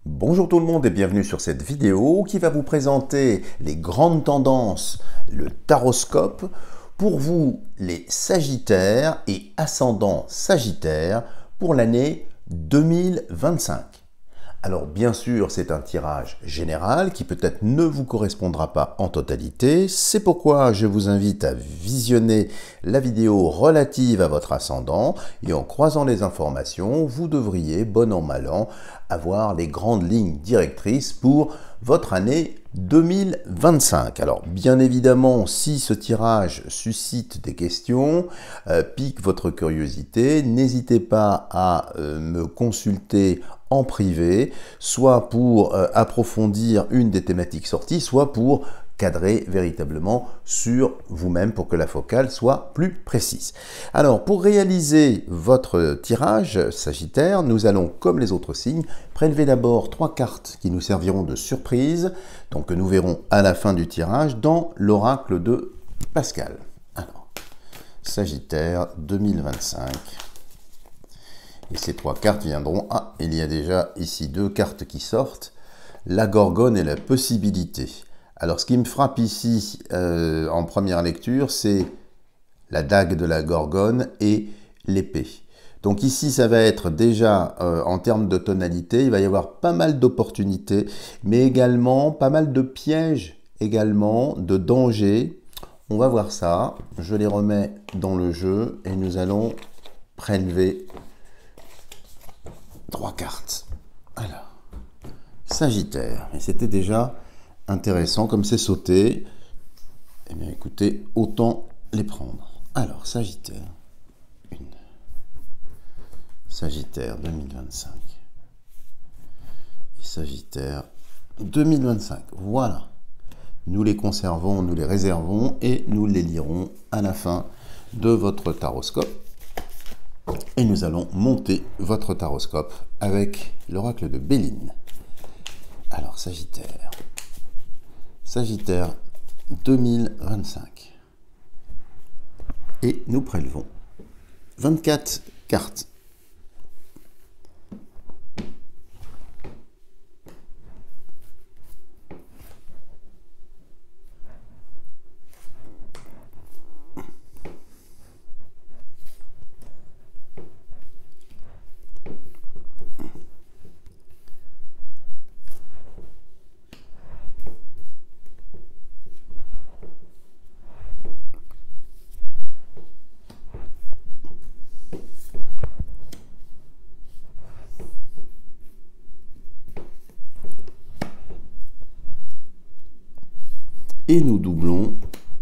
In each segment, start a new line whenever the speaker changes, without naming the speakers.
Bonjour tout le monde et bienvenue sur cette vidéo qui va vous présenter les grandes tendances, le taroscope, pour vous les Sagittaires et ascendants Sagittaires pour l'année 2025. Alors bien sûr, c'est un tirage général qui peut-être ne vous correspondra pas en totalité. C'est pourquoi je vous invite à visionner la vidéo relative à votre ascendant et en croisant les informations, vous devriez, bon an mal an, avoir les grandes lignes directrices pour votre année 2025. Alors bien évidemment, si ce tirage suscite des questions, pique votre curiosité, n'hésitez pas à me consulter en privé, soit pour approfondir une des thématiques sorties, soit pour cadrer véritablement sur vous-même pour que la focale soit plus précise. Alors, pour réaliser votre tirage Sagittaire, nous allons, comme les autres signes, prélever d'abord 3 cartes qui nous serviront de surprise, donc que nous verrons à la fin du tirage dans l'oracle de Pascal. Alors, Sagittaire 2025. Et ces 3 cartes viendront... Ah, il y a déjà ici 2 cartes qui sortent. La Gorgone et la possibilité. Alors, ce qui me frappe ici en première lecture, c'est la dague de la Gorgone et l'épée. Donc ici, ça va être déjà, en termes de tonalité, il va y avoir pas mal d'opportunités, mais également pas mal de pièges, également de dangers. On va voir ça. Je les remets dans le jeu et nous allons prélever 3 cartes. Alors, Sagittaire. Et c'était déjà intéressant comme c'est sauté. Eh bien, écoutez, autant les prendre. Alors, Sagittaire. 1. Sagittaire 2025. Et Sagittaire 2025. Voilà. Nous les conservons, nous les réservons et nous les lirons à la fin de votre taroscope. Et nous allons monter votre taroscope avec l'oracle de Béline. Alors, Sagittaire. Sagittaire 2025. Et nous prélevons 24 cartes. Et nous doublons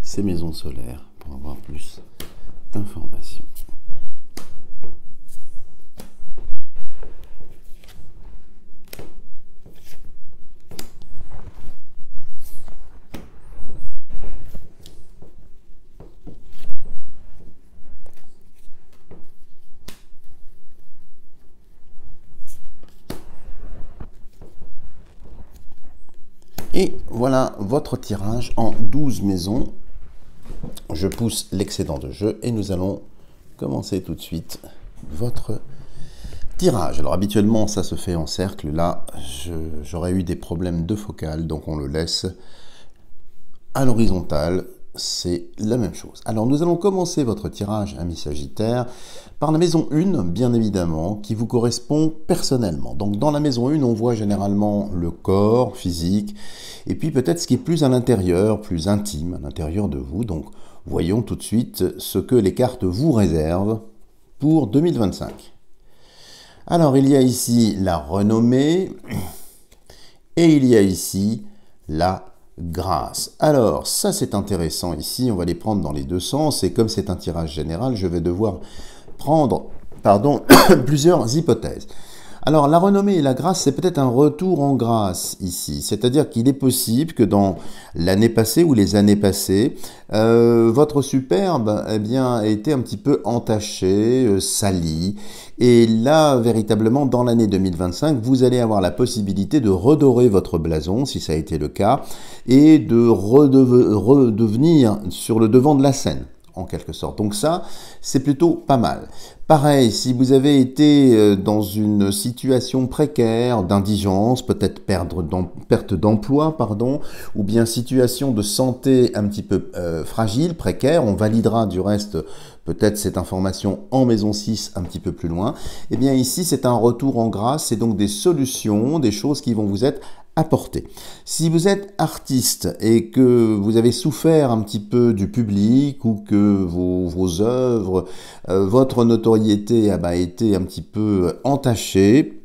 ces maisons solaires pour avoir plus d'informations. Et voilà votre tirage en 12 maisons. Je pousse l'excédent de jeu et nous allons commencer tout de suite votre tirage. Alors habituellement ça se fait en cercle, là j'aurais eu des problèmes de focale, donc on le laisse à l'horizontale, c'est la même chose. Alors nous allons commencer votre tirage, amis Sagittaire, par la maison 1, bien évidemment, qui vous correspond personnellement. Donc dans la maison 1, on voit généralement le corps physique, et puis peut-être ce qui est plus à l'intérieur, plus intime, à l'intérieur de vous. Donc voyons tout de suite ce que les cartes vous réservent pour 2025. Alors il y a ici la renommée, et il y a ici la grâce. Alors ça c'est intéressant ici, on va les prendre dans les deux sens, et comme c'est un tirage général, je vais devoir prendre plusieurs hypothèses. Alors la renommée et la grâce, c'est peut-être un retour en grâce ici, c'est-à-dire qu'il est possible que dans l'année passée ou les années passées, votre superbe eh bien, a été un petit peu entachée, salie, et là véritablement dans l'année 2025, vous allez avoir la possibilité de redorer votre blason, si ça a été le cas, et de redevenir sur le devant de la scène. en quelque sorte. Donc ça, c'est plutôt pas mal. Pareil, si vous avez été dans une situation précaire, d'indigence, peut-être perte d'emploi, pardon, ou bien situation de santé un petit peu fragile, précaire, on validera du reste peut-être cette information en maison 6 un petit peu plus loin. Eh bien ici, c'est un retour en grâce, c'est donc des solutions, des choses qui vont vous être apportées. Si vous êtes artiste et que vous avez souffert un petit peu du public ou que vos œuvres, votre notoriété a été un petit peu entachée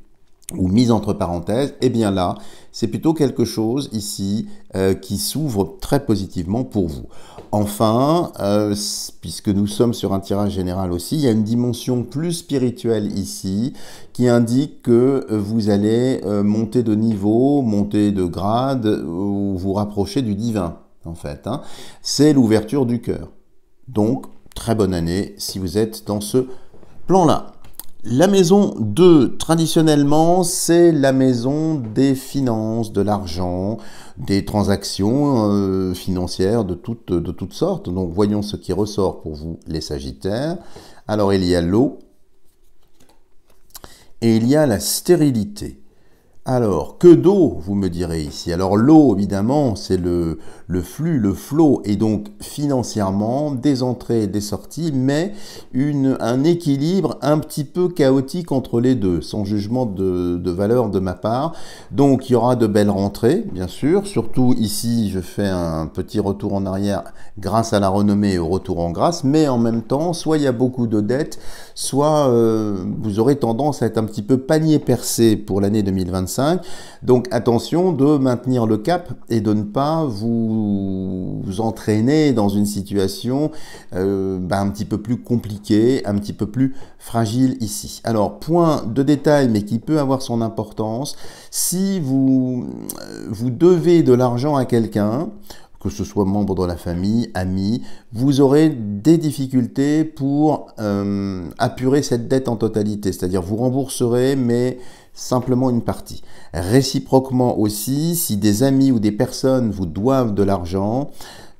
ou mise entre parenthèses, eh bien là, c'est plutôt quelque chose ici qui s'ouvre très positivement pour vous. Enfin, puisque nous sommes sur un tirage général aussi, il y a une dimension plus spirituelle ici qui indique que vous allez monter de niveau, monter de grade ou vous rapprocher du divin en fait. Hein. C'est l'ouverture du cœur. Donc, très bonne année si vous êtes dans ce plan-là. La maison 2, traditionnellement, c'est la maison des finances, de l'argent, des transactions financières de toutes sortes. Donc, voyons ce qui ressort pour vous, les Sagittaires. Alors, il y a l'eau et il y a la stérilité. Alors, que d'eau, vous me direz ici. Alors, l'eau, évidemment, c'est le flux, le flot, et donc financièrement, des entrées et des sorties, mais un équilibre un petit peu chaotique entre les deux, sans jugement de valeur de ma part. Donc, il y aura de belles rentrées, bien sûr. Surtout ici, je fais un petit retour en arrière grâce à la renommée et au retour en grâce, mais en même temps, soit il y a beaucoup de dettes, soit vous aurez tendance à être un petit peu panier percé pour l'année 2025. Donc attention de maintenir le cap et de ne pas vous entraîner dans une situation un petit peu plus compliquée, un petit peu plus fragile ici. Alors point de détail mais qui peut avoir son importance, si vous devez de l'argent à quelqu'un, que ce soit membre de la famille, ami, vous aurez des difficultés pour apurer cette dette en totalité. C'est-à-dire vous rembourserez, mais simplement une partie. Réciproquement aussi, si des amis ou des personnes vous doivent de l'argent,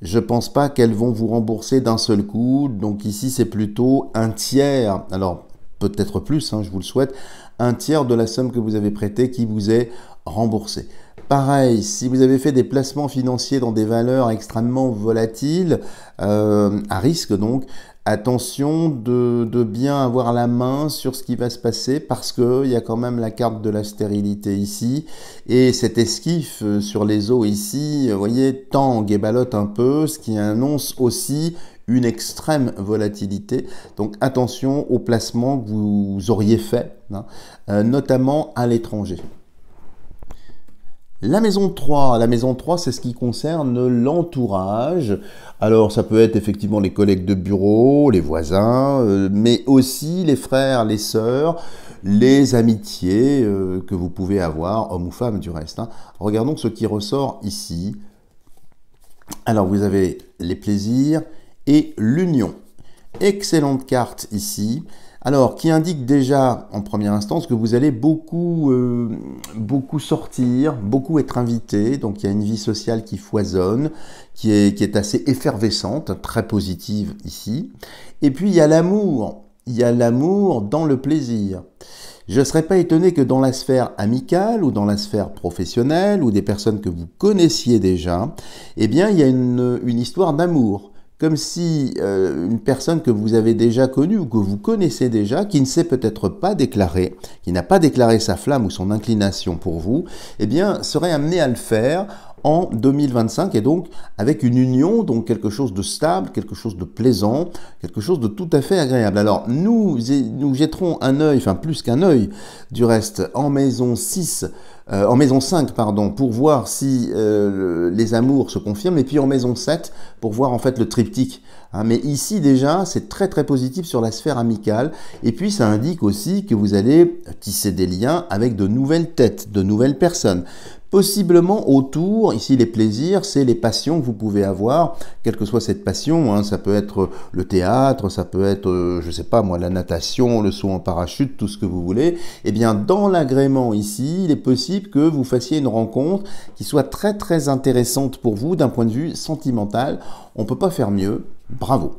je ne pense pas qu'elles vont vous rembourser d'un seul coup. Donc ici, c'est plutôt un tiers. Alors, peut-être plus, je vous le souhaite, un tiers de la somme que vous avez prêtée qui vous est remboursée. Pareil, si vous avez fait des placements financiers dans des valeurs extrêmement volatiles, à risque donc, attention de bien avoir la main sur ce qui va se passer parce qu'il y a quand même la carte de la stérilité ici et cet esquif sur les eaux ici, vous voyez, tangue et ballotte un peu, ce qui annonce aussi une extrême volatilité. Donc attention aux placements que vous auriez faits, notamment à l'étranger. La maison 3, c'est ce qui concerne l'entourage. Alors ça peut être effectivement les collègues de bureau, les voisins, mais aussi les frères, les sœurs, les amitiés que vous pouvez avoir, hommes ou femmes du reste. Regardons ce qui ressort ici. Alors vous avez les plaisirs et l'union. Excellente carte ici. Alors, qui indique déjà en première instance que vous allez beaucoup sortir, beaucoup être invité. Donc, il y a une vie sociale qui foisonne, qui est assez effervescente, très positive ici. Et puis, il y a l'amour. Il y a l'amour dans le plaisir. Je ne serais pas étonné que dans la sphère amicale ou dans la sphère professionnelle ou des personnes que vous connaissiez déjà, eh bien, il y a une histoire d'amour. Comme si une personne que vous avez déjà connue ou que vous connaissez déjà, qui ne s'est peut-être pas déclaré, qui n'a pas déclaré sa flamme ou son inclination pour vous, eh bien, serait amené à le faire en 2025 et donc avec une union, donc quelque chose de stable, quelque chose de plaisant, quelque chose de tout à fait agréable. Alors, nous jetterons un œil, enfin plus qu'un œil, du reste, en maison 6, en maison 5, pardon, pour voir si les amours se confirment, et puis en maison 7, pour voir en fait le triptyque. Mais ici déjà, c'est très très positif sur la sphère amicale, et puis ça indique aussi que vous allez tisser des liens avec de nouvelles têtes, de nouvelles personnes. Possiblement autour, ici les plaisirs, c'est les passions que vous pouvez avoir, quelle que soit cette passion, ça peut être le théâtre, ça peut être, je sais pas moi, la natation, le saut en parachute, tout ce que vous voulez. Eh bien, dans l'agrément ici, il est possible que vous fassiez une rencontre qui soit très très intéressante pour vous d'un point de vue sentimental. On ne peut pas faire mieux, bravo.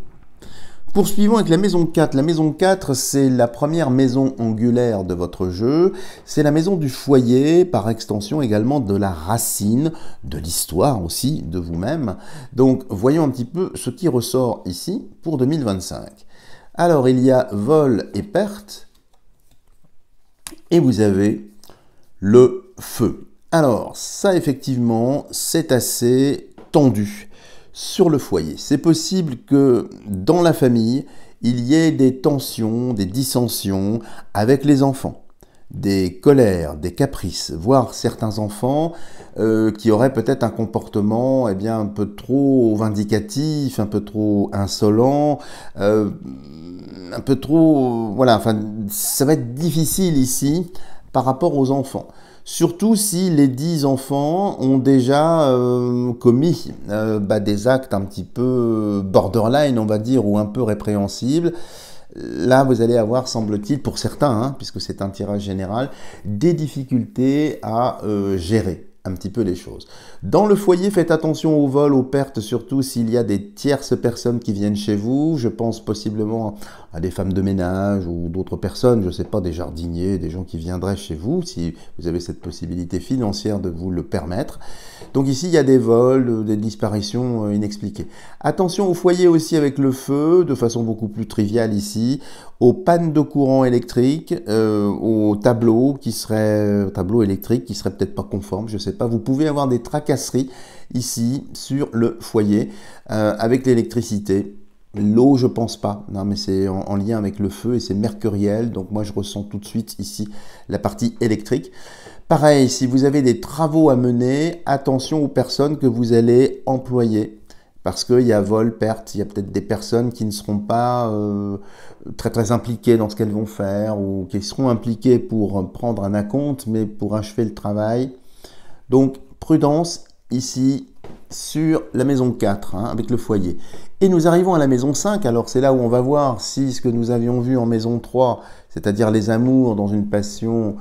Poursuivons avec la maison 4. La maison 4, c'est la première maison angulaire de votre jeu. C'est la maison du foyer, par extension également de la racine, de l'histoire aussi, de vous-même. Donc, voyons un petit peu ce qui ressort ici pour 2025. Alors, il y a vol et perte. Et vous avez le feu. Alors, ça, effectivement, c'est assez tendu sur le foyer. C'est possible que dans la famille, il y ait des tensions, des dissensions avec les enfants, des colères, des caprices, voire certains enfants qui auraient peut-être un comportement un peu trop vindicatif, un peu trop insolent, un peu trop... Voilà, enfin, ça va être difficile ici par rapport aux enfants. Surtout si les 10 enfants ont déjà commis des actes un petit peu borderline, on va dire, ou un peu répréhensibles. Là, vous allez avoir, semble-t-il, pour certains, puisque c'est un tirage général, des difficultés à gérer un petit peu les choses. Dans le foyer, faites attention au vol, aux pertes, surtout s'il y a des tierces personnes qui viennent chez vous. Je pense possiblement à des femmes de ménage ou d'autres personnes, je ne sais pas, des jardiniers, des gens qui viendraient chez vous, si vous avez cette possibilité financière de vous le permettre. Donc ici, il y a des vols, des disparitions inexpliquées. Attention au foyer aussi avec le feu, de façon beaucoup plus triviale ici, aux pannes de courant électrique, au tableau électrique qui serait peut-être pas conforme, je sais pas. Vous pouvez avoir des tracasseries ici sur le foyer avec l'électricité. L'eau, je pense pas. Non, mais c'est en lien avec le feu et c'est mercuriel. Donc moi, je ressens tout de suite ici la partie électrique. Pareil, si vous avez des travaux à mener, attention aux personnes que vous allez employer. Parce qu'il y a vol, perte, il y a peut-être des personnes qui ne seront pas très impliquées dans ce qu'elles vont faire ou qui seront impliquées pour prendre un acompte, mais pour achever le travail. Donc, prudence ici sur la maison 4, avec le foyer. Et nous arrivons à la maison 5, alors c'est là où on va voir si ce que nous avions vu en maison 3, c'est-à-dire les amours dans une passion,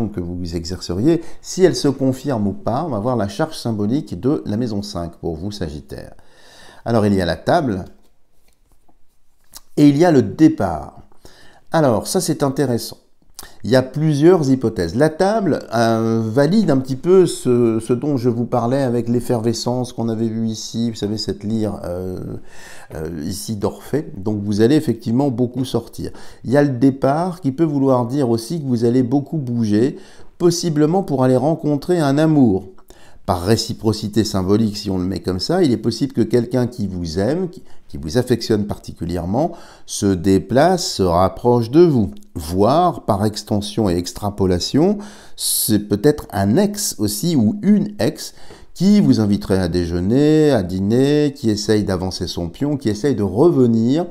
que vous exerceriez, si elle se confirme ou pas, on va voir la charge symbolique de la maison 5 pour vous, Sagittaire. Alors il y a la table et il y a le départ. Alors ça c'est intéressant. Il y a plusieurs hypothèses. La table valide un petit peu ce dont je vous parlais avec l'effervescence qu'on avait vu ici. Vous savez, cette lyre ici d'Orphée. Donc vous allez effectivement beaucoup sortir. Il y a le départ qui peut vouloir dire aussi que vous allez beaucoup bouger, possiblement pour aller rencontrer un amour. Par réciprocité symbolique, si on le met comme ça, il est possible que quelqu'un qui vous aime, qui vous affectionne particulièrement, se déplace, se rapproche de vous. Voire, par extension et extrapolation, c'est peut-être un ex aussi, ou une ex, qui vous inviterait à déjeuner, à dîner, qui essaye d'avancer son pion, qui essaye de revenir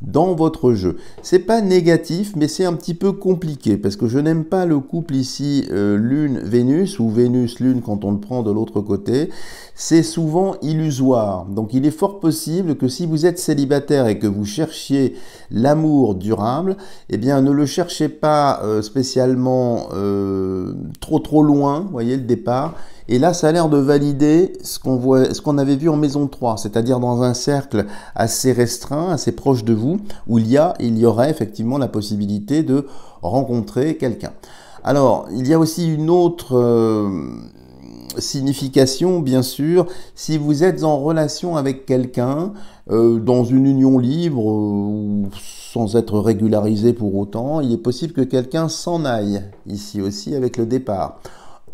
dans votre jeu. C'est pas négatif, mais c'est un petit peu compliqué, parce que je n'aime pas le couple ici Lune-Vénus, ou Vénus-Lune quand on le prend de l'autre côté. C'est souvent illusoire. Donc il est fort possible que si vous êtes célibataire et que vous cherchiez l'amour durable, eh bien ne le cherchez pas spécialement trop loin, vous voyez le départ. Et là, ça a l'air de valider ce qu'on avait vu en maison 3, c'est-à-dire dans un cercle assez restreint, assez proche de vous, où il y aurait effectivement la possibilité de rencontrer quelqu'un. Alors, il y a aussi une autre signification, bien sûr, si vous êtes en relation avec quelqu'un, dans une union libre, ou sans être régularisé pour autant, il est possible que quelqu'un s'en aille, ici aussi, avec le départ.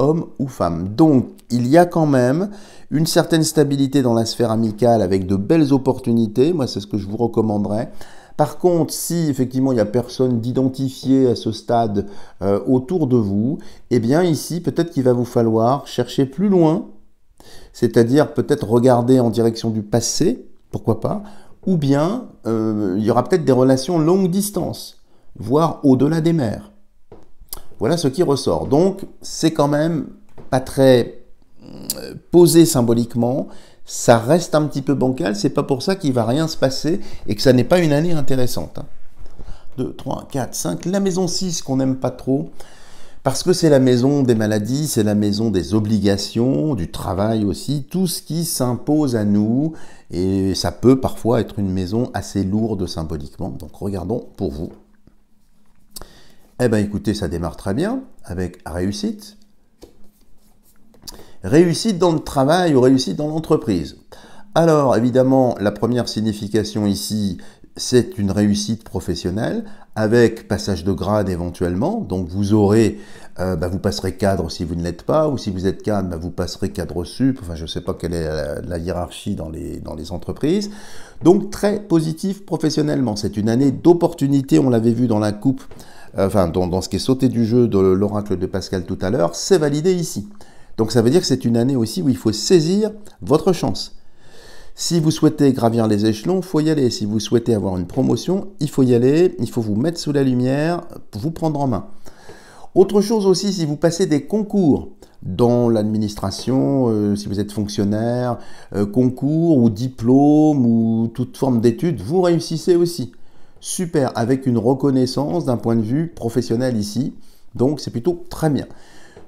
Homme ou femme. Donc, il y a quand même une certaine stabilité dans la sphère amicale avec de belles opportunités. Moi, c'est ce que je vous recommanderais. Par contre, si effectivement il n'y a personne d'identifié à ce stade autour de vous, eh bien ici, peut-être qu'il va vous falloir chercher plus loin, c'est-à-dire peut-être regarder en direction du passé, pourquoi pas, ou bien il y aura peut-être des relations longue distance, voire au-delà des mers. Voilà ce qui ressort. Donc, c'est quand même pas très posé symboliquement. Ça reste un petit peu bancal. C'est pas pour ça qu'il va rien se passer et que ça n'est pas une année intéressante. 2, 3, 4, 5. La maison 6 qu'on n'aime pas trop. Parce que c'est la maison des maladies, c'est la maison des obligations, du travail aussi, tout ce qui s'impose à nous, et ça peut parfois être une maison assez lourde symboliquement. Donc regardons pour vous. Eh bien écoutez, ça démarre très bien avec réussite. Réussite dans le travail ou réussite dans l'entreprise. Alors évidemment, la première signification ici, c'est une réussite professionnelle avec passage de grade éventuellement. Donc vous aurez, vous passerez cadre si vous ne l'êtes pas, ou si vous êtes cadre, vous passerez cadre sup. Enfin, je ne sais pas quelle est la hiérarchie dans les entreprises. Donc très positif professionnellement. C'est une année d'opportunité, on l'avait vu dans la coupe, dans ce qui est sauté du jeu de l'oracle de Pascal tout à l'heure, c'est validé ici. Donc ça veut dire que c'est une année aussi où il faut saisir votre chance. Si vous souhaitez gravir les échelons, il faut y aller. Si vous souhaitez avoir une promotion, il faut y aller. Il faut vous mettre sous la lumière, vous prendre en main. Autre chose aussi, si vous passez des concours dans l'administration, si vous êtes fonctionnaire, concours ou diplôme ou toute forme d'études, vous réussissez aussi. Super, avec une reconnaissance d'un point de vue professionnel ici. Donc c'est plutôt très bien.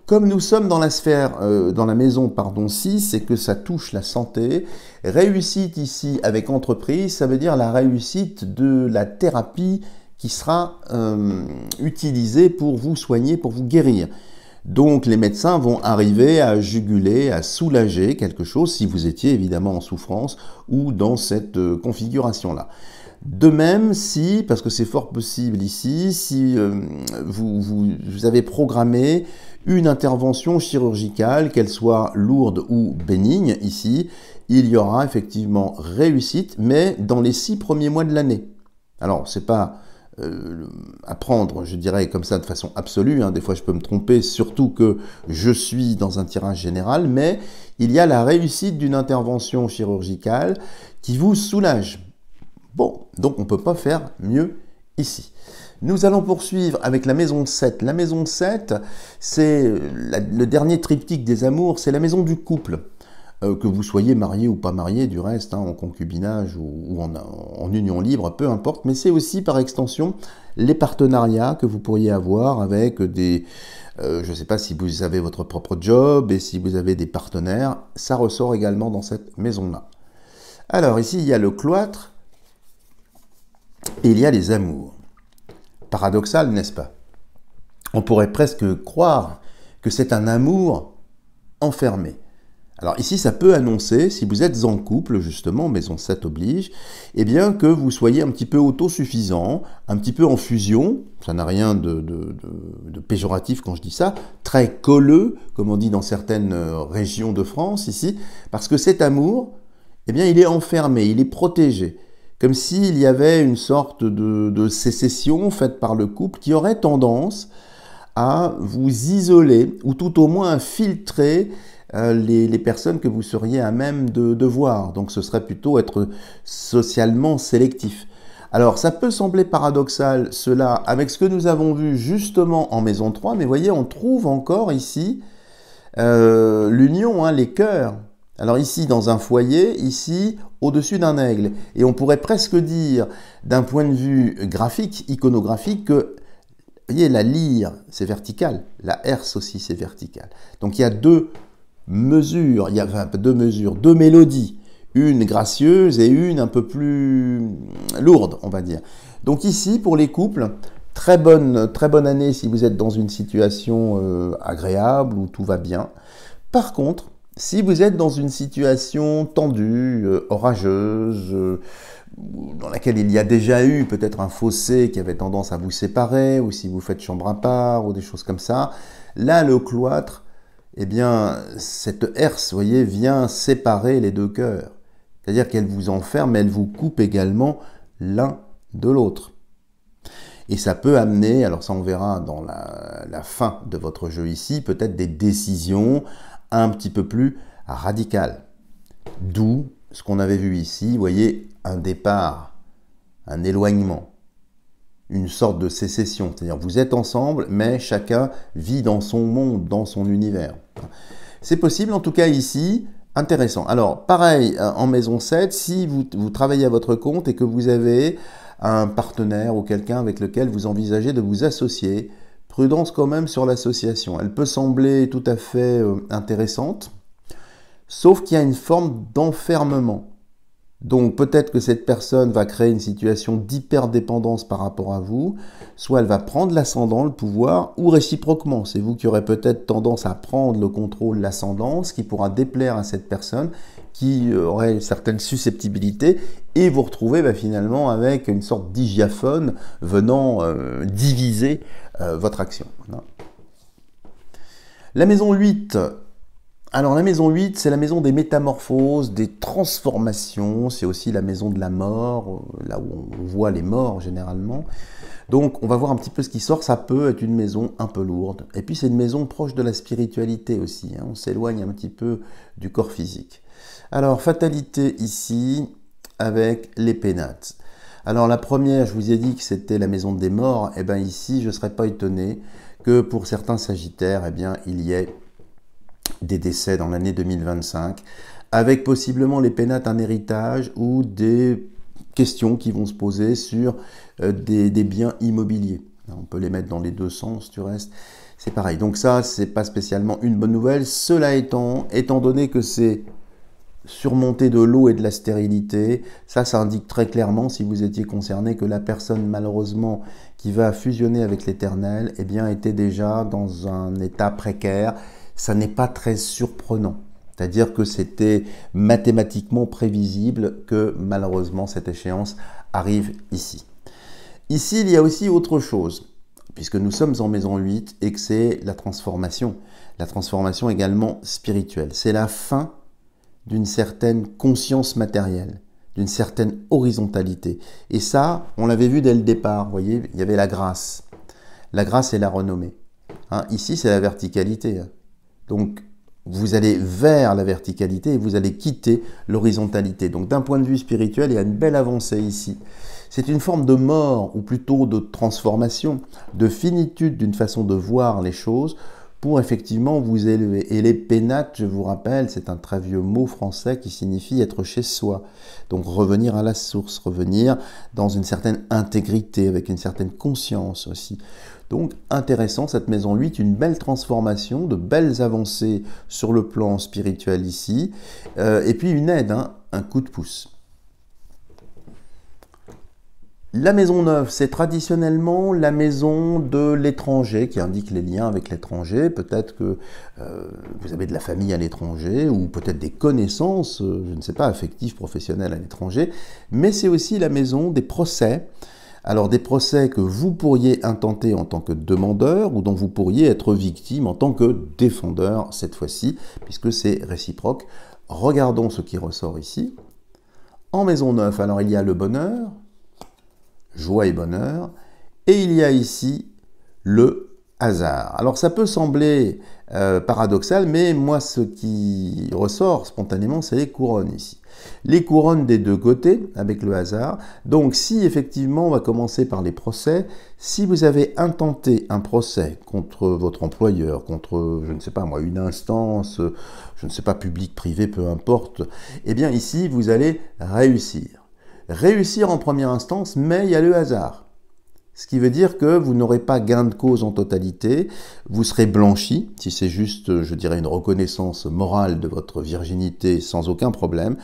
Comme nous sommes dans la sphère, dans la maison 6, et que ça touche la santé, réussite ici avec entreprise, ça veut dire la réussite de la thérapie qui sera utilisée pour vous soigner, pour vous guérir. Donc les médecins vont arriver à juguler, à soulager quelque chose si vous étiez évidemment en souffrance ou dans cette configuration-là. De même, si, parce que c'est fort possible ici, si vous avez programmé une intervention chirurgicale, qu'elle soit lourde ou bénigne, ici, il y aura effectivement réussite, mais dans les 6 premiers mois de l'année. Alors, c'est pas à prendre, je dirais, comme ça de façon absolue, hein. Des fois je peux me tromper, surtout que je suis dans un tirage général, mais il y a la réussite d'une intervention chirurgicale qui vous soulage. Bon, donc on ne peut pas faire mieux ici. Nous allons poursuivre avec la maison 7. La maison 7, c'est le dernier triptyque des amours, c'est la maison du couple. Que vous soyez marié ou pas marié, du reste, hein, en concubinage ou en union libre, peu importe. Mais c'est aussi par extension les partenariats que vous pourriez avoir avec des... je ne sais pas si vous avez votre propre job et si vous avez des partenaires, ça ressort également dans cette maison-là. Alors ici, il y a le cloître et il y a les amours. Paradoxal, n'est-ce pas? On pourrait presque croire que c'est un amour enfermé. Alors ici, ça peut annoncer, si vous êtes en couple, justement, maison 7 oblige, eh bien que vous soyez un petit peu autosuffisant, un petit peu en fusion, ça n'a rien de péjoratif quand je dis ça, très colleux, comme on dit dans certaines régions de France ici, parce que cet amour, eh bien il est enfermé, il est protégé. Comme s'il y avait une sorte de sécession faite par le couple qui aurait tendance à vous isoler, ou tout au moins à filtrer les personnes que vous seriez à même de voir. Donc ce serait plutôt être socialement sélectif. Alors ça peut sembler paradoxal cela avec ce que nous avons vu justement en maison 3, mais voyez, on trouve encore ici l'union, hein, les cœurs. Alors ici, dans un foyer, ici, au-dessus d'un aigle. Et on pourrait presque dire, d'un point de vue graphique, iconographique, que, vous voyez, la lyre, c'est vertical. La herse aussi, c'est vertical. Donc il y a deux mesures, deux mélodies. Une gracieuse et une un peu plus lourde, on va dire. Donc ici, pour les couples, très bonne année si vous êtes dans une situation agréable, où tout va bien. Par contre, si vous êtes dans une situation tendue, orageuse, dans laquelle il y a déjà eu peut-être un fossé qui avait tendance à vous séparer, ou si vous faites chambre à part, ou des choses comme ça, là, le cloître, eh bien, cette herse, vous voyez, vient séparer les deux cœurs. C'est-à-dire qu'elle vous enferme, mais elle vous coupe également l'un de l'autre. Et ça peut amener, alors ça on verra dans la fin de votre jeu ici, peut-être des décisions un petit peu plus radical. D'où ce qu'on avait vu ici, vous voyez, un départ, un éloignement, une sorte de sécession. C'est-à-dire vous êtes ensemble, mais chacun vit dans son monde, dans son univers. C'est possible, en tout cas ici, intéressant. Alors, pareil, en maison 7, si vous travaillez à votre compte et que vous avez un partenaire ou quelqu'un avec lequel vous envisagez de vous associer, Prudence quand même sur l'association. Elle peut sembler tout à fait intéressante, sauf qu'il y a une forme d'enfermement. Donc peut-être que cette personne va créer une situation d'hyperdépendance par rapport à vous, soit elle va prendre l'ascendant, le pouvoir, ou réciproquement. C'est vous qui aurez peut-être tendance à prendre le contrôle, l'ascendant, ce qui pourra déplaire à cette personne qui aurait une certaine susceptibilité, et vous retrouvez finalement avec une sorte d'hygiaphone venant diviser votre action. La maison 8. Alors la maison 8, c'est la maison des métamorphoses, des transformations, c'est aussi la maison de la mort, là où on voit les morts généralement. Donc on va voir un petit peu ce qui sort, ça peut être une maison un peu lourde. Et puis c'est une maison proche de la spiritualité aussi, on s'éloigne un petit peu du corps physique. Alors fatalité ici, avec les pénates. Alors la première, je vous ai dit que c'était la maison des morts, et bien ici je ne serais pas étonné que pour certains sagittaires, il y ait des décès dans l'année 2025, avec possiblement les pénates un héritage ou des questions qui vont se poser sur des biens immobiliers. On peut les mettre dans les deux sens, du reste, c'est pareil. Donc ça, c'est pas spécialement une bonne nouvelle. Cela étant donné que c'est surmonté de l'eau et de la stérilité, ça indique très clairement, si vous étiez concerné, que la personne malheureusement qui va fusionner avec l'éternel, était déjà dans un état précaire. Ça n'est pas très surprenant. C'est-à-dire que c'était mathématiquement prévisible que malheureusement cette échéance arrive ici. Ici, il y a aussi autre chose, puisque nous sommes en maison 8 et que c'est la transformation également spirituelle. C'est la fin d'une certaine conscience matérielle, d'une certaine horizontalité. Et ça, on l'avait vu dès le départ, vous voyez, il y avait la grâce. La grâce et la renommée. Ici, c'est la verticalité. Donc, vous allez vers la verticalité et vous allez quitter l'horizontalité. Donc, d'un point de vue spirituel, il y a une belle avancée ici. C'est une forme de mort, ou plutôt de transformation, de finitude d'une façon de voir les choses pour effectivement vous élever. Et les pénates, je vous rappelle, c'est un très vieux mot français qui signifie être chez soi. Donc, revenir à la source, revenir dans une certaine intégrité, avec une certaine conscience aussi. Donc, intéressant, cette maison 8, une belle transformation, de belles avancées sur le plan spirituel ici, et puis une aide, un coup de pouce. La maison 9, c'est traditionnellement la maison de l'étranger, qui indique les liens avec l'étranger. Peut-être que vous avez de la famille à l'étranger, ou peut-être des connaissances, je ne sais pas, affectives, professionnelles à l'étranger, mais c'est aussi la maison des procès. Alors des procès que vous pourriez intenter en tant que demandeur ou dont vous pourriez être victime en tant que défendeur cette fois-ci, puisque c'est réciproque. Regardons ce qui ressort ici. En maison 9, alors il y a le bonheur, joie et bonheur, et il y a ici le hasard. Alors ça peut sembler paradoxal, mais moi ce qui ressort spontanément, c'est les couronnes ici. Les couronnes des deux côtés, avec le hasard. Donc si effectivement, on va commencer par les procès, si vous avez intenté un procès contre votre employeur, contre, je ne sais pas moi, une instance, je ne sais pas, public, privé, peu importe, eh bien ici, vous allez réussir. Réussir en première instance, mais il y a le hasard. Ce qui veut dire que vous n'aurez pas gain de cause en totalité, vous serez blanchi, si c'est juste, je dirais, une reconnaissance morale de votre virginité sans aucun problème.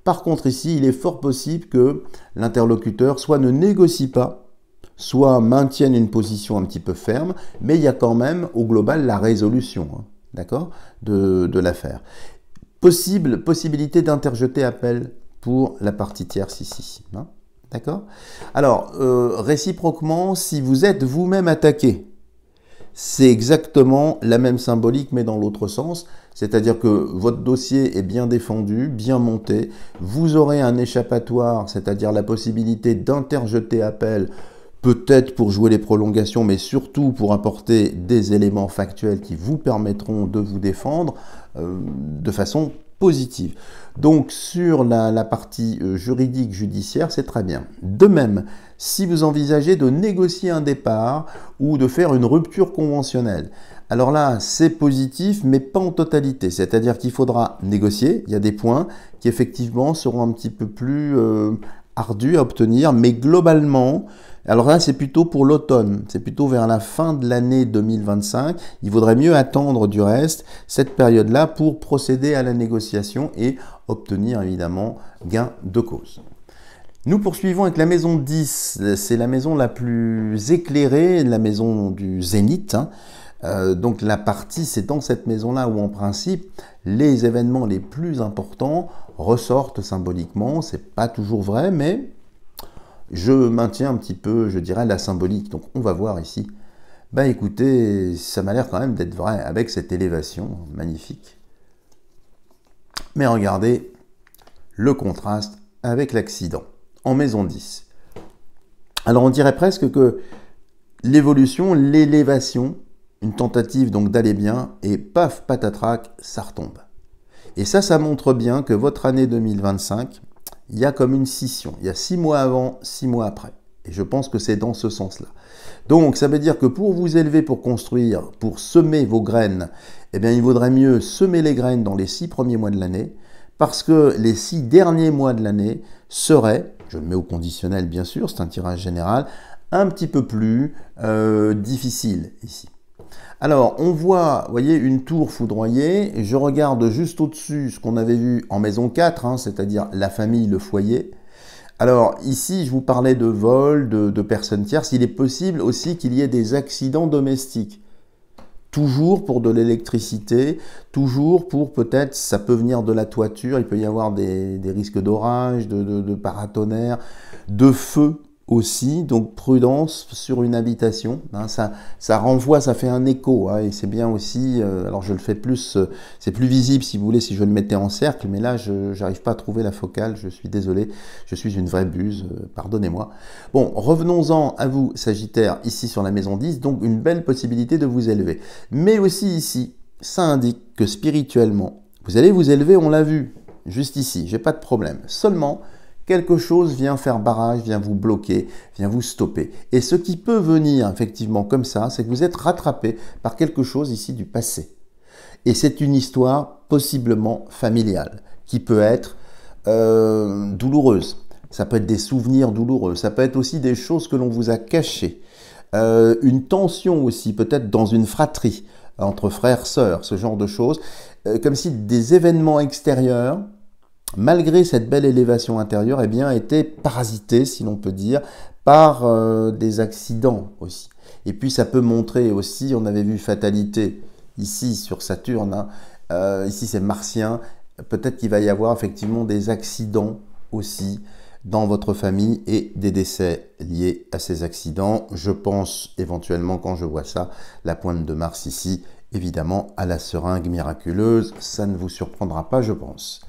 Par contre, ici, il est fort possible que l'interlocuteur soit ne négocie pas, soit maintienne une position un petit peu ferme, mais il y a quand même, au global, la résolution, d'accord, de l'affaire. Possibilité d'interjeter appel pour la partie tierce ici, d'accord? Alors, réciproquement, si vous êtes vous-même attaqué, c'est exactement la même symbolique, mais dans l'autre sens. C'est-à-dire que votre dossier est bien défendu, bien monté. Vous aurez un échappatoire, c'est-à-dire la possibilité d'interjeter appel, peut-être pour jouer les prolongations, mais surtout pour apporter des éléments factuels qui vous permettront de vous défendre de façon positive. Donc sur la partie juridique, judiciaire, c'est très bien. De même, si vous envisagez de négocier un départ ou de faire une rupture conventionnelle, alors là, c'est positif, mais pas en totalité. C'est-à-dire qu'il faudra négocier. Il y a des points qui effectivement seront un petit peu plus ardus à obtenir, mais globalement, Alors là, c'est plutôt pour l'automne, c'est plutôt vers la fin de l'année 2025. Il vaudrait mieux attendre du reste cette période-là pour procéder à la négociation et obtenir évidemment gain de cause. Nous poursuivons avec la maison 10, c'est la maison la plus éclairée, la maison du zénith. Donc la partie, c'est dans cette maison-là où en principe, les événements les plus importants ressortent symboliquement. C'est pas toujours vrai, mais je maintiens un petit peu, je dirais, la symbolique. Donc on va voir ici. Ben écoutez, ça m'a l'air quand même d'être vrai avec cette élévation magnifique. Mais regardez le contraste avec l'accident en maison 10. Alors on dirait presque que l'évolution, l'élévation, une tentative donc d'aller bien, et paf, patatrac, ça retombe. Et ça montre bien que votre année 2025, il y a comme une scission. Il y a 6 mois avant, 6 mois après. Et je pense que c'est dans ce sens-là. Donc ça veut dire que pour vous élever, pour construire, pour semer vos graines, eh bien il vaudrait mieux semer les graines dans les 6 premiers mois de l'année, parce que les 6 derniers mois de l'année seraient, je le mets au conditionnel bien sûr, c'est un tirage général, un petit peu plus difficile ici. Alors, on voit, vous voyez, une tour foudroyée. Je regarde juste au-dessus ce qu'on avait vu en maison 4, c'est-à-dire la famille, le foyer. Alors, ici, je vous parlais de vol, de personnes tierces. Il est possible aussi qu'il y ait des accidents domestiques. Toujours pour de l'électricité, toujours pour peut-être, ça peut venir de la toiture, il peut y avoir des risques d'orage, de paratonnerre, de feu aussi, donc prudence sur une habitation, ça renvoie, ça fait un écho, et c'est bien aussi, alors je le fais plus, c'est plus visible si vous voulez, si je le mettais en cercle, mais là je n'arrive pas à trouver la focale, je suis désolé, je suis une vraie buse, pardonnez-moi. Bon, revenons-en à vous Sagittaire, ici sur la maison 10, donc une belle possibilité de vous élever, mais aussi ici, ça indique que spirituellement, vous allez vous élever, on l'a vu, juste ici, j'ai pas de problème, seulement, quelque chose vient faire barrage, vient vous bloquer, vient vous stopper. Et ce qui peut venir effectivement comme ça, c'est que vous êtes rattrapé par quelque chose ici du passé. Et c'est une histoire possiblement familiale, qui peut être douloureuse. Ça peut être des souvenirs douloureux, ça peut être aussi des choses que l'on vous a cachées. Une tension aussi, peut-être dans une fratrie, entre frères, sœurs, ce genre de choses. Comme si des événements extérieurs, malgré cette belle élévation intérieure, eh bien, étaient parasités, si l'on peut dire, par des accidents aussi. Et puis ça peut montrer aussi, on avait vu fatalité ici sur Saturne, ici c'est martien, peut-être qu'il va y avoir effectivement des accidents aussi dans votre famille et des décès liés à ces accidents. Je pense éventuellement, quand je vois ça, la pointe de Mars ici, évidemment à la seringue miraculeuse, ça ne vous surprendra pas, je pense.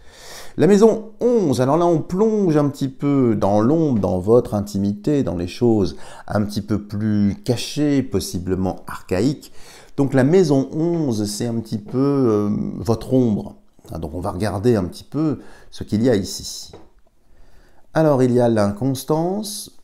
La maison 11, alors là on plonge un petit peu dans l'ombre, dans votre intimité, dans les choses un petit peu plus cachées, possiblement archaïques. Donc la maison 11, c'est un petit peu votre ombre. Donc on va regarder un petit peu ce qu'il y a ici. Alors il y a l'inconstance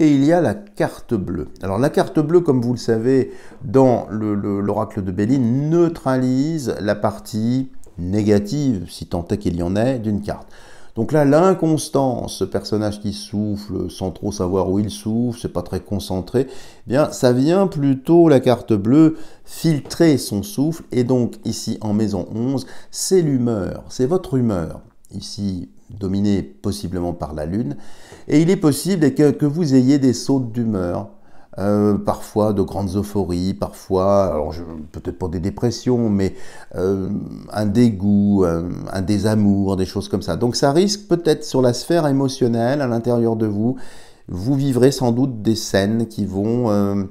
et il y a la carte bleue. Alors la carte bleue, comme vous le savez, dans l'oracle de Béline, neutralise la partie négative, si tant est qu'il y en ait, d'une carte. Donc là, l'inconstance, ce personnage qui souffle sans trop savoir où il souffle, c'est pas très concentré, eh bien ça vient plutôt, la carte bleue, filtrer son souffle, et donc ici en maison 11, c'est l'humeur, c'est votre humeur, ici dominée possiblement par la lune, et il est possible que vous ayez des sautes d'humeur, parfois de grandes euphories, parfois, alors peut-être pas des dépressions, mais un dégoût, un désamour, des choses comme ça. Donc ça risque peut-être sur la sphère émotionnelle à l'intérieur de vous, vous vivrez sans doute des scènes qui vont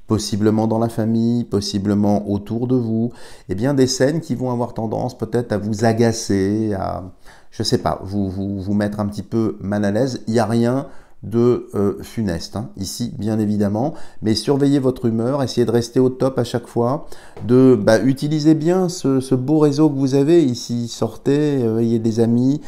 possiblement dans la famille, possiblement autour de vous, et bien des scènes qui vont avoir tendance peut-être à vous agacer, à, je sais pas, vous mettre un petit peu mal à l'aise. Il n'y a rien de funeste, ici bien évidemment, mais surveillez votre humeur, essayez de rester au top à chaque fois, utilisez bien ce beau réseau que vous avez ici, sortez, ayez des amis,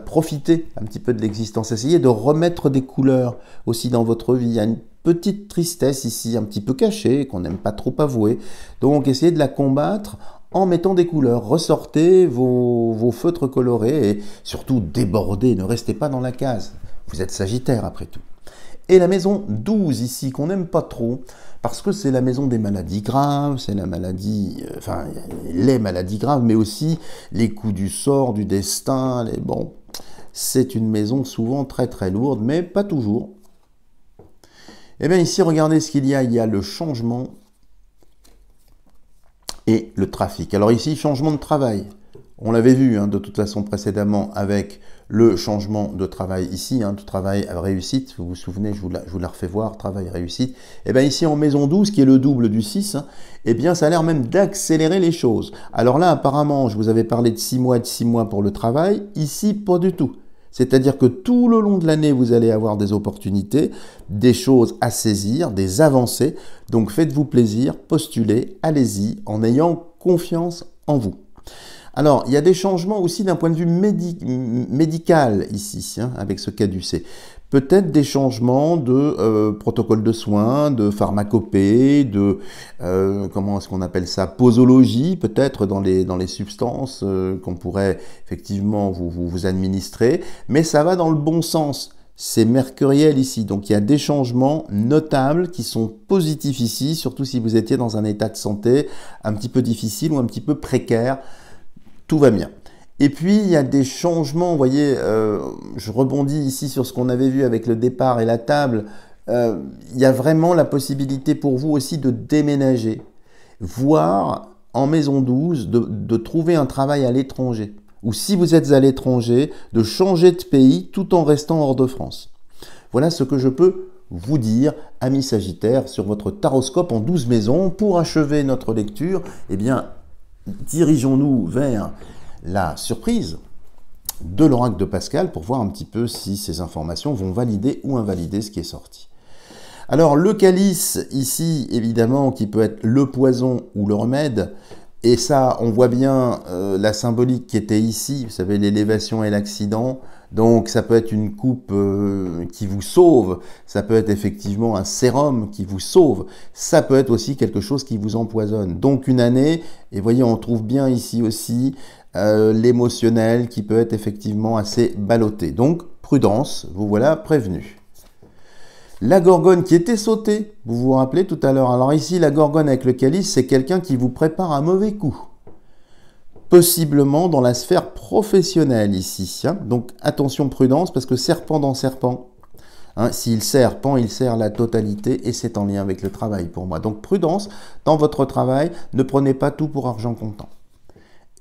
profitez un petit peu de l'existence, essayez de remettre des couleurs aussi dans votre vie. Il y a une petite tristesse ici, un petit peu cachée, qu'on n'aime pas trop avouer, donc essayez de la combattre en mettant des couleurs, ressortez vos feutres colorés et surtout débordez, ne restez pas dans la case. Vous êtes Sagittaire après tout. Et la maison 12 ici, qu'on n'aime pas trop, parce que c'est la maison des maladies graves, c'est la maladie, enfin les maladies graves, mais aussi les coups du sort, du destin, bon, c'est une maison souvent très très lourde, mais pas toujours. Et bien ici, regardez ce qu'il y a le changement et le trafic. Alors ici, changement de travail. On l'avait vu de toute façon précédemment avec le changement de travail ici, de travail à réussite. Vous vous souvenez, je vous la refais voir, travail réussite. Et bien ici en maison 12, qui est le double du 6, eh bien ça a l'air même d'accélérer les choses. Alors là, apparemment, je vous avais parlé de 6 mois pour le travail. Ici, pas du tout. C'est-à-dire que tout le long de l'année, vous allez avoir des opportunités, des choses à saisir, des avancées. Donc faites-vous plaisir, postulez, allez-y, en ayant confiance en vous. Alors, il y a des changements aussi d'un point de vue médical ici, avec ce caducée. Peut-être des changements de protocole de soins, de pharmacopée, de, comment est-ce qu'on appelle ça, posologie, peut-être dans les substances qu'on pourrait effectivement vous administrer. Mais ça va dans le bon sens. C'est mercuriel ici, donc il y a des changements notables qui sont positifs ici, surtout si vous étiez dans un état de santé un petit peu difficile ou un petit peu précaire. Tout va bien. Et puis, il y a des changements, vous voyez, je rebondis ici sur ce qu'on avait vu avec le départ et la table. Il y a vraiment la possibilité pour vous aussi de déménager, voire en maison 12, de trouver un travail à l'étranger. Ou si vous êtes à l'étranger, de changer de pays tout en restant hors de France. Voilà ce que je peux vous dire, amis Sagittaires, sur votre taroscope en 12 maisons. Pour achever notre lecture, eh bien, dirigeons-nous vers la surprise de l'oracle de Pascal pour voir un petit peu si ces informations vont valider ou invalider ce qui est sorti. Alors le calice ici, évidemment, qui peut être le poison ou le remède, et ça, on voit bien la symbolique qui était ici, vous savez, l'élévation et l'accident. Donc ça peut être une coupe qui vous sauve, ça peut être effectivement un sérum qui vous sauve, ça peut être aussi quelque chose qui vous empoisonne. Donc une année, et voyez, on trouve bien ici aussi l'émotionnel qui peut être effectivement assez ballotté. Donc prudence, vous voilà prévenu. La gorgone qui était sautée, vous vous rappelez tout à l'heure. Alors ici, la gorgone avec le calice, c'est quelqu'un qui vous prépare un mauvais coup. Possiblement dans la sphère professionnelle ici. Donc attention, prudence, parce que serpent dans serpent, s'il serre pan, il serre la totalité et c'est en lien avec le travail pour moi. Donc prudence dans votre travail, ne prenez pas tout pour argent comptant.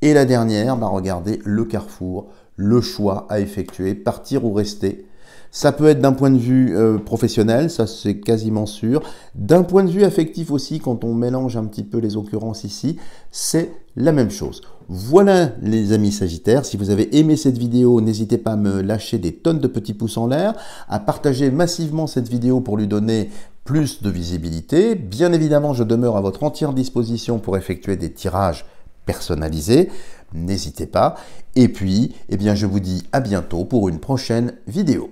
Et la dernière, regardez le carrefour, le choix à effectuer, partir ou rester. Ça peut être d'un point de vue professionnel, ça c'est quasiment sûr. D'un point de vue affectif aussi, quand on mélange un petit peu les occurrences ici, c'est la même chose. Voilà les amis Sagittaires, si vous avez aimé cette vidéo, n'hésitez pas à me lâcher des tonnes de petits pouces en l'air, à partager massivement cette vidéo pour lui donner plus de visibilité. Bien évidemment, je demeure à votre entière disposition pour effectuer des tirages personnalisés. N'hésitez pas. Et puis, eh bien, je vous dis à bientôt pour une prochaine vidéo.